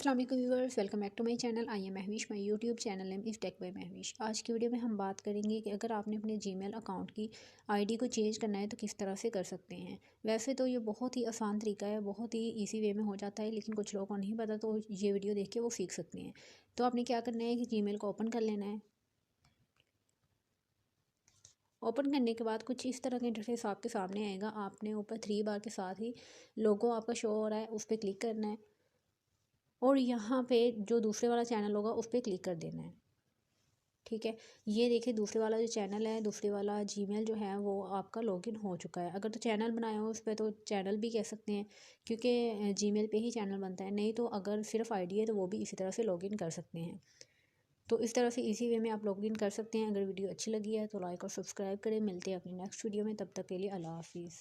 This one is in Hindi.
अस्सलाम वालेकुम viewers, welcome back to my channel. I am Mahvish. My YouTube channel name is tech by Mahvish. आज की वीडियो में हम बात करेंगे कि अगर आपने अपने जीमेल अकाउंट की आईडी को चेंज करना है तो किस तरह से कर सकते हैं। वैसे तो ये बहुत ही आसान तरीका है, बहुत ही इजी वे में हो जाता है, लेकिन कुछ लोगों को नहीं पता, तो ये वीडियो देख के वो सीख सकते हैं। तो आपने क्या करना है कि जीमेल को ओपन कर लेना है। ओपन करने के बाद कुछ इस तरह का इंटरफेस आपके सामने आएगा। आपने ऊपर 3 बार के साथ ही लोगो आपका शो हो रहा है, उस पर क्लिक करना है और यहाँ पे जो दूसरे वाला चैनल होगा उस पर क्लिक कर देना है। ठीक है, ये देखिए दूसरे वाला जो चैनल है, दूसरे वाला जीमेल जो है वो आपका लॉगिन हो चुका है। अगर तो चैनल बनाया हो उस पर तो चैनल भी कह सकते हैं, क्योंकि जीमेल पे ही चैनल बनता है। नहीं तो अगर सिर्फ आईडी है तो वो भी इसी तरह से लॉगिन कर सकते हैं। तो इस तरह से इसी वे में आप लॉगिन कर सकते हैं। अगर वीडियो अच्छी लगी है तो लाइक और सब्सक्राइब करें। मिलते हैं अपनी नेक्स्ट वीडियो में, तब तक के लिए अल्लाह हाफिज़।